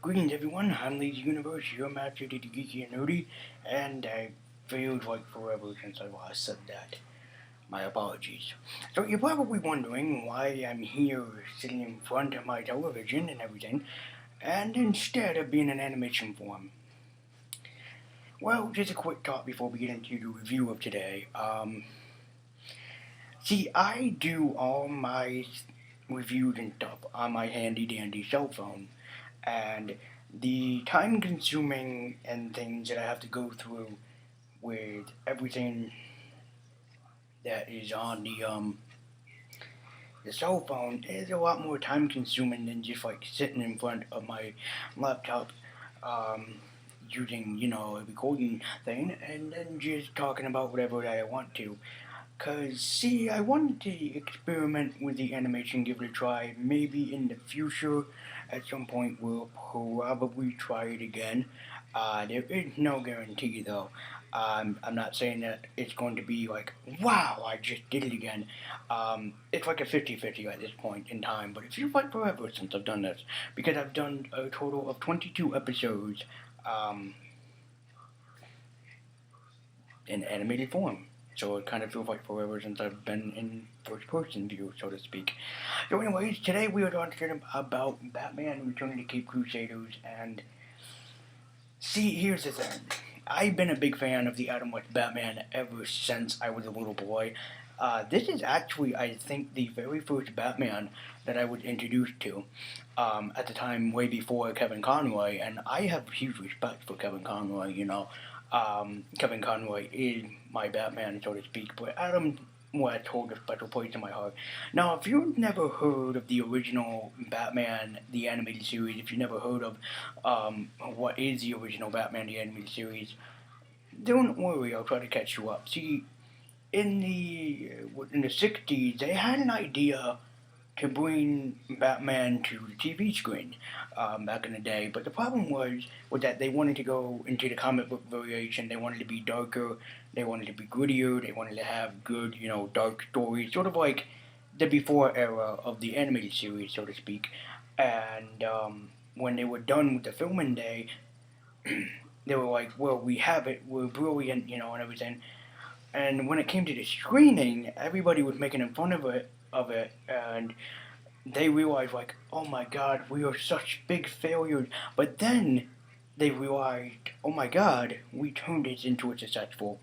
Greetings everyone, I'm Lazy Universe, your master to the geeky and nerdy, and I feels like forever since I last said that. My apologies. So you're probably wondering why I'm here sitting in front of my television and everything, and instead of being in animation form. Well, just a quick thought before we get into the review of today. See, I do all my reviews and stuff on my handy dandy cell phone, and the time consuming and things that I have to go through with everything that is on the cell phone is a lot more time consuming than just like sitting in front of my laptop um, using a recording thing and then just talking about whatever that I want to. Cause see, I wanted to experiment with the animation, give it a try. Maybe in the future, at some point, we'll probably try it again. There is no guarantee though. I'm not saying that it's going to be like, wow, I just did it again. It's like a 50-50 at this point in time, but it feels like forever since I've done this. Because I've done a total of 22 episodes um, in animated form. So it kind of feels like forever since I've been in first person view, so to speak. So, anyways, today we are talking about Batman Returning to Caped Crusaders. And see, here's the thing. I've been a big fan of the Adam West Batman ever since I was a little boy. This is actually, I think, the very first Batman that I was introduced to. At the time, way before Kevin Conroy, and I have huge respect for Kevin Conroy. Kevin Conroy is my Batman, so to speak, but Adam West holds a special place in my heart. Now, if you've never heard of the original Batman, the animated series, if you've never heard of what is the original Batman, the animated series, don't worry, I'll try to catch you up. See, in the 60s, they had an idea to bring Batman to the TV screen back in the day. But the problem was that they wanted to go into the comic book variation. They wanted to be darker. They wanted to be grittier. They wanted to have good, dark stories, sort of like the before era of the animated series, so to speak. And when they were done with the filming day, they were like, "Well, we have it. We're brilliant, and everything." And when it came to the screening, everybody was making fun of it, and they realized like, oh my god, we are such big failures. But then they realized, oh my god, we turned it into a successful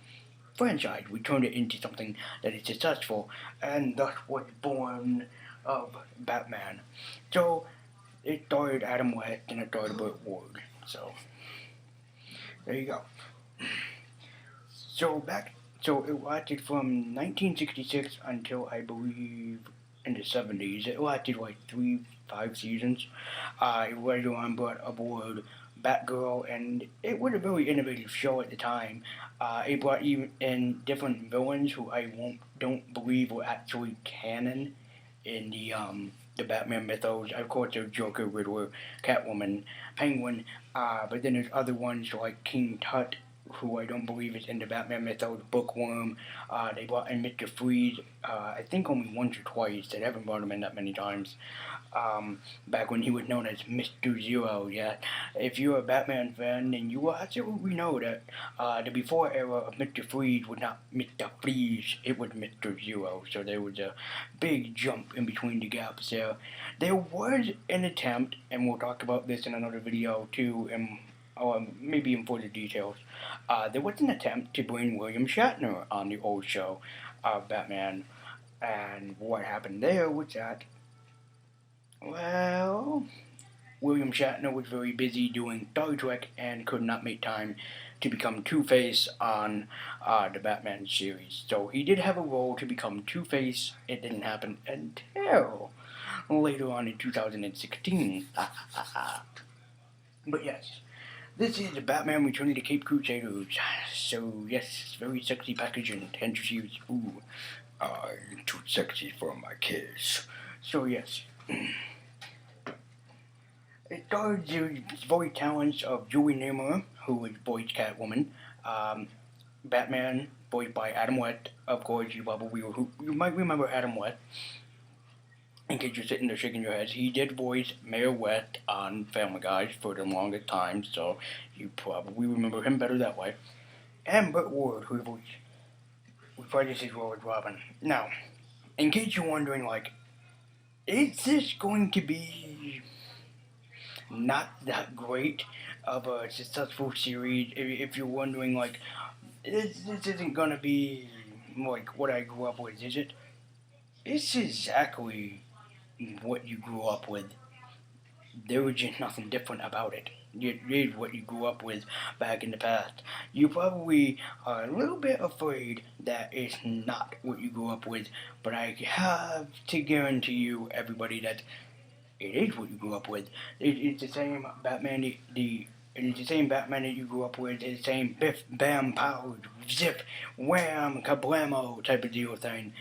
franchise. We turned it into something that is successful, and thus was born of Batman. So it started Adam West and it started Burt Ward. So there you go. So it lasted from 1966 until I believe in the 70s. It lasted like 5 seasons. It later on brought aboard Batgirl, and it was a very innovative show at the time. It brought even in different villains who don't believe were actually canon in the Batman mythos. Of course, there's Joker, Riddler, Catwoman, Penguin, but then there's other ones like King Tut, who I don't believe is in the Batman mythos, Bookworm. They brought in Mr. Freeze, I think only once or twice. They haven't brought him in that many times. Back when he was known as Mr. Zero, yeah. If you're a Batman fan, then you will absolutely know that the before era of Mr. Freeze was not Mr. Freeze, it was Mr. Zero. So there was a big jump in between the gaps there. There was an attempt, and we'll talk about this in another video too, or maybe in further details. There was an attempt to bring William Shatner on the old show, Batman, and what happened there was that, well, William Shatner was very busy doing Star Trek and could not make time to become Two-Face on the Batman series. So he did have a role to become Two-Face. It didn't happen until later on in 2016. But yes, this is Batman Returning to Caped Crusaders. So yes, very sexy packaging. And she was, ooh, I'm too sexy for my kids. So yes. It stars the voice talents of Julie Newmar, who is voiced Catwoman, Batman, voiced by Adam West. Of course, you might remember Adam West. in case you're sitting there shaking your heads, he did voice Mayor West on Family Guy for the longest time, so you probably remember him better that way. And Burt Ward, who voiced his role as Robin. Now, in case you're wondering, like, is this going to be not that great of a successful series? If you're wondering, like, this isn't gonna be like what I grew up with, is it? It's exactly what you grew up with. There was just nothing different about it. It is what you grew up with back in the past. You probably are a little bit afraid that it's not what you grew up with, but I have to guarantee you, everybody, that it is what you grew up with. It's the same Batman. It's the same Batman that you grew up with. It's the same biff, bam, pow, zip, wham, kablamo type of deal thing.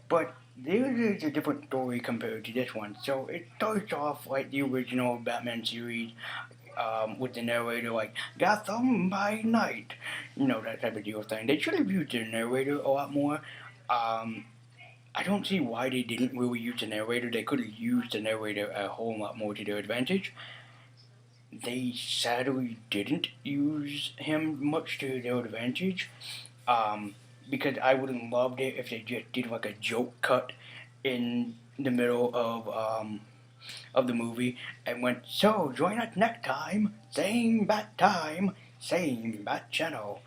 But there is a different story compared to this one. So it starts off like the original Batman series, with the narrator like Gotham by night, that type of deal thing. They should have used the narrator a lot more. Um, I don't see why they didn't really use the narrator. They could have used the narrator a whole lot more to their advantage. They sadly didn't use him much to their advantage. Um, because I would have loved it if they just did like a joke cut in the middle of the movie and went, so join us next time, same bat channel.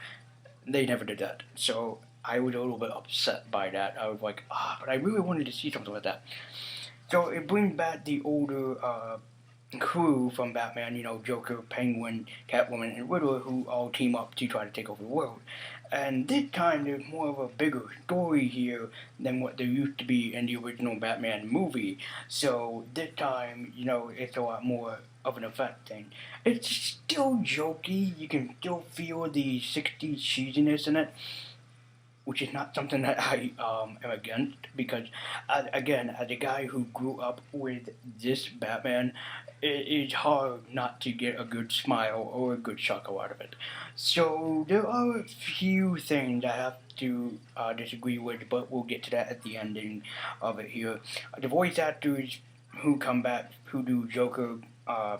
They never did that. So I was a little bit upset by that. I was like, but I really wanted to see something like that. So it brings back the older crew from Batman, Joker, Penguin, Catwoman, and Riddler, who all team up to try to take over the world. And this time there's more of a bigger story here than what there used to be in the original Batman movie. So this time, it's a lot more of an effect thing. It's still jokey. You can still feel the 60s cheesiness in it, which is not something that I am against because, again, as a guy who grew up with this Batman, it is hard not to get a good smile or a good chuckle out of it. So there are a few things I have to disagree with, but we'll get to that at the ending of it here. The voice actors who come back, who do Joker,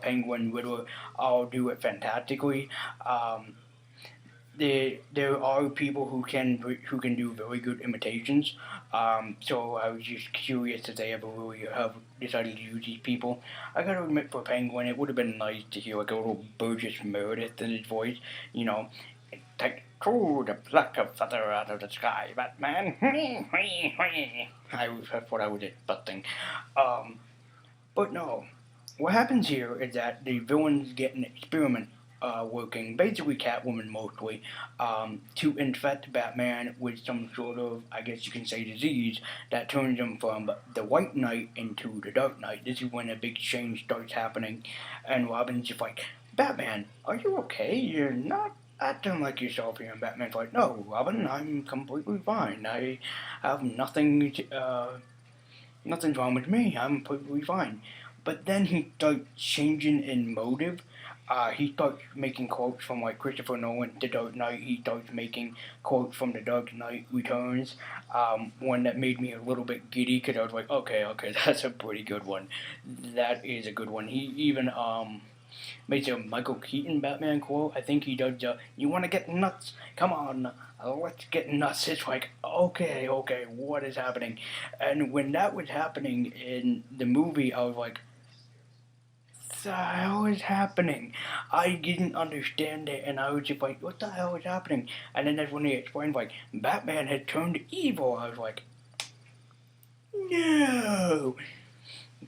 Penguin, Riddler, all do it fantastically. There are people who can do very good imitations. So I was just curious if they ever really have decided to use these people. I gotta admit, for Penguin, it would have been nice to hear like a little Burgess Meredith in his voice. You know, take true the pluck of feather out of the sky, Batman. That's what I was expecting. Um, but no, what happens here is that the villains get an experiment working, basically Catwoman mostly, to infect Batman with some sort of, I guess you can say, disease that turns him from the White Knight into the Dark Knight. This is when a big change starts happening, and Robin's just like, Batman, are you okay? You're not acting like yourself here. And Batman's like, no, Robin, I'm completely fine. I have nothing's wrong with me. I'm perfectly fine. But then he starts changing in motive. He starts making quotes from like Christopher Nolan, The Dark Knight. He starts making quotes from The Dark Knight Returns. One that made me a little bit giddy because I was like, okay, that's a pretty good one. That is a good one. He even makes a Michael Keaton Batman quote. I think he does. You want to get nuts? Come on, let's get nuts. It's like, okay, what is happening? And when that was happening in the movie, I was like, the hell is happening? I didn't understand it, and I was just like, what the hell is happening? And then that's when they explained, like, Batman had turned evil. I was like, no.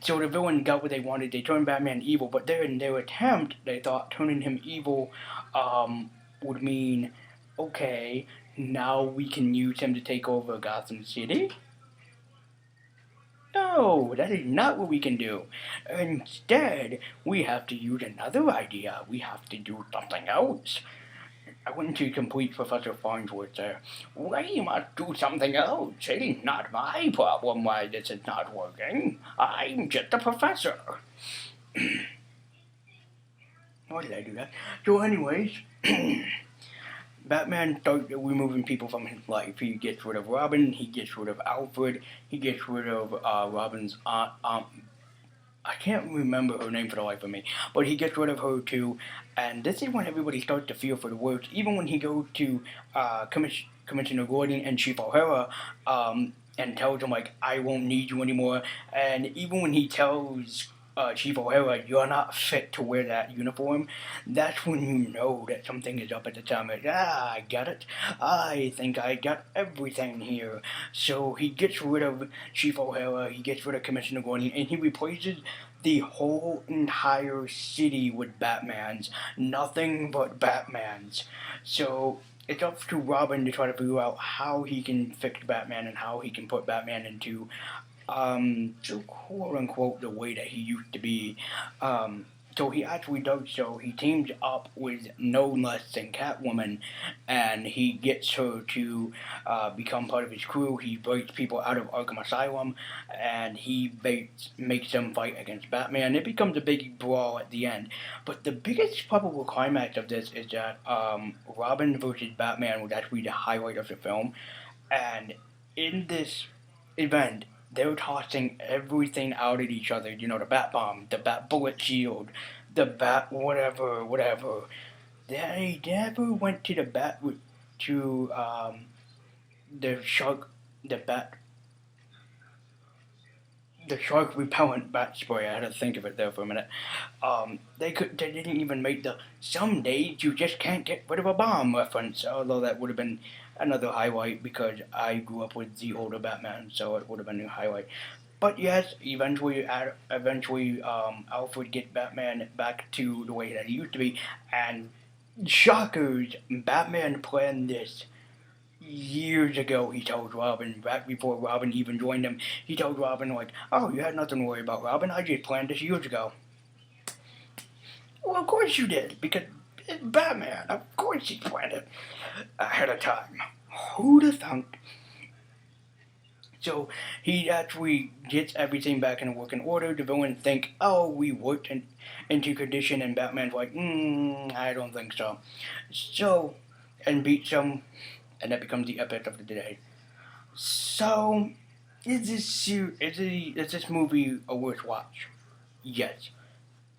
So the villain got what they wanted. They turned Batman evil, but there in their attempt, they thought turning him evil would mean, okay, now we can use him to take over Gotham City. No, that is not what we can do. Instead, we have to use another idea. We have to do something else. I went to complete Professor Farnsworth there. We must do something else. It is not my problem why this is not working. I'm just a professor. Why did I do that? So anyways, Batman starts removing people from his life. He gets rid of Robin. He gets rid of Alfred. He gets rid of Robin's aunt. I can't remember her name for the life of me, but he gets rid of her too. And this is when everybody starts to feel for the worst. Even when he goes to Commissioner Gordon and Chief O'Hara, and tells him like, "I won't need you anymore." And even when he tells Chief O'Hara, "You're not fit to wear that uniform," that's when you know that something is up at the time. Like, I got it. I think I got everything here. So he gets rid of Chief O'Hara, he gets rid of Commissioner Gordon, and he replaces the whole entire city with Batmans. Nothing but Batmans. So it's up to Robin to try to figure out how he can fix Batman and how he can put Batman into to quote unquote the way that he used to be. So he actually does so. He teams up with no less than Catwoman, and he gets her to become part of his crew. He breaks people out of Arkham Asylum, and he makes them fight against Batman. It becomes a big brawl at the end. But the biggest probable climax of this is that Robin versus Batman was actually the highlight of the film, and in this event, they're tossing everything out at each other. You know, the bat bomb, the bat bullet shield, the bat whatever, whatever. They never went to the bat to the shark, the bat, the shark repellent bat spray. I had to think of it there for a minute. They didn't even make the "some days you just can't get rid of a bomb" reference. Although that would have been another highlight because I grew up with the older Batman, so it would have been a highlight. But yes, eventually, Alfred gets Batman back to the way that he used to be, and shockers, Batman planned this years ago. He told Robin, back before Robin even joined him, he told Robin like, "Oh, you had nothing to worry about, Robin. I just planned this years ago." Well, of course you did, because it's Batman. Of course he planned it ahead of time. Who'd have thunk? So he actually gets everything back in working order. The villains think, "Oh, we worked into condition," and Batman's like, "I don't think so." So, and beats him, and that becomes the epic of the day. So, is this movie a worth watch? Yes.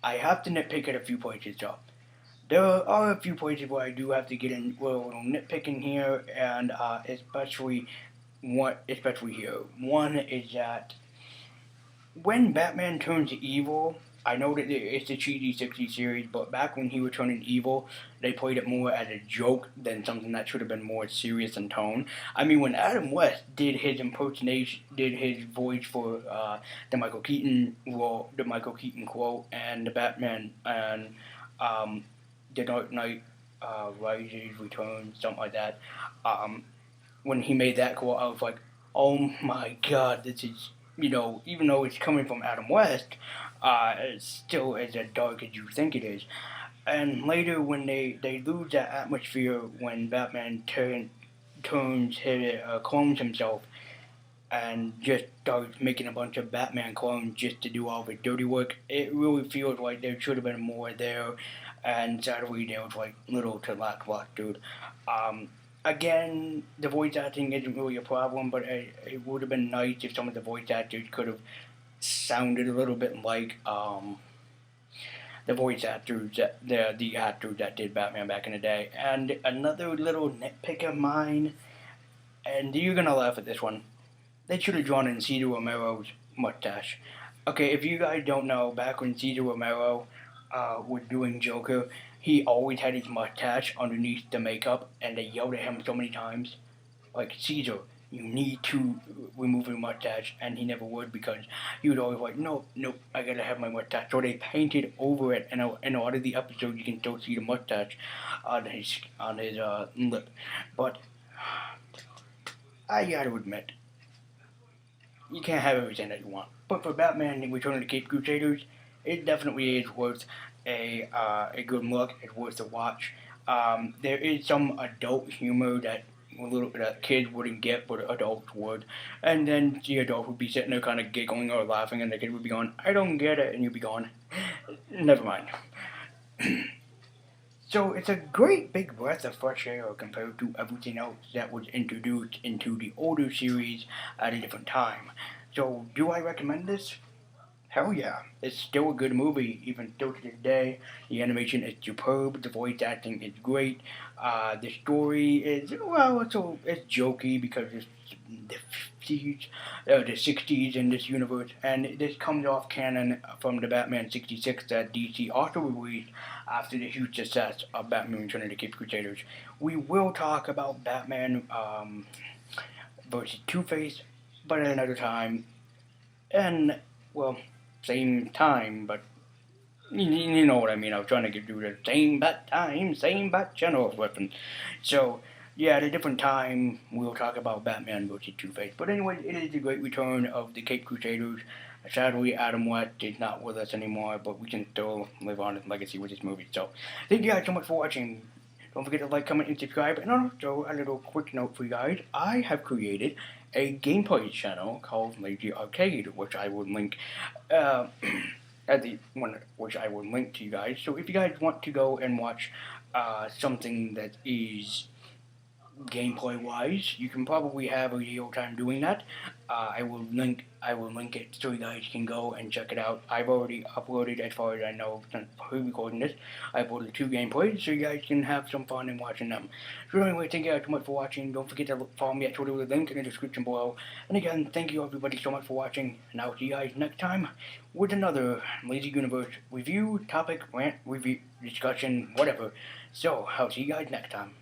I have to nitpick at a few places though. There are a few places where I do have to get in a little nitpicking here, and especially here. One is that when Batman turns evil, I know that it's a cheesy 60s series, but back when he was turning evil, they played it more as a joke than something that should have been more serious in tone. I mean, when Adam West did his impersonation, did his voice for the Michael Keaton role, the Michael Keaton quote, and the Batman and the Dark Knight Rises, Returns, something like that. When he made that quote, I was like, "Oh my God, this is." Even though it's coming from Adam West, it's still as dark as you think it is. And later, when they lose that atmosphere, when Batman clones himself, and just starts making a bunch of Batman clones just to do all the dirty work, it really feels like there should have been more there, and sadly, there was like little to lackluster. Um, Again, the voice acting isn't really a problem, but it would have been nice if some of the voice actors could have sounded a little bit like the voice actors the actors that did Batman back in the day. And another little nitpick of mine, and you're gonna laugh at this one. They should have drawn in Cesar Romero's mustache. Okay, if you guys don't know, back when Cesar Romero was doing Joker, he always had his mustache underneath the makeup, and they yelled at him so many times, like, "Caesar, you need to remove your mustache," and he never would because he would always like, "No, nope, I gotta have my mustache." So they painted over it, and in a lot of the episodes you can still see the mustache on his lip. But I gotta admit, you can't have everything that you want. But for Batman Return of the Caped Crusaders, it definitely is worth a good look. It's worth a watch. There is some adult humor that kids wouldn't get, but adults would. And then the adult would be sitting there kind of giggling or laughing, and the kid would be going, "I don't get it," and you'd be going, "Never mind." So it's a great big breath of fresh air compared to everything else that was introduced into the older series at a different time. So do I recommend this? Hell yeah. It's still a good movie, even still to this day. The animation is superb, the voice acting is great. The story is, well, it's jokey because it's the 50s, the 60s in this universe, and this comes off canon from the Batman 66 that DC also released after the huge success of Batman Return of the Caped Crusaders. We will talk about Batman versus Two-Face, but at another time, and, well, same time, but you know what I mean. I was trying to get you the same bat time, same bat channel reference. So, yeah, at a different time, we'll talk about Batman versus Two Face. But anyway, it is the great return of the Caped Crusaders. Sadly, Adam West is not with us anymore, but we can still live on his legacy with this movie. So, thank you guys so much for watching. Don't forget to like, comment, and subscribe. And also, a little quick note for you guys. I have created a gameplay channel called Lazy Arcade, which I will link uh, at the one, which I will link to you guys. So if you guys want to go and watch something that is gameplay wise, you can probably have a real time doing that. I will link it so you guys can go and check it out. I've already uploaded, as far as I know, since pre-recording this. I uploaded 2 gameplays so you guys can have some fun in watching them. So anyway, thank you guys so much for watching. Don't forget to follow me at Twitter with a link in the description below. And again, thank you everybody so much for watching. And I'll see you guys next time with another Lazy Universe review, topic, rant, review, discussion, whatever. So I'll see you guys next time.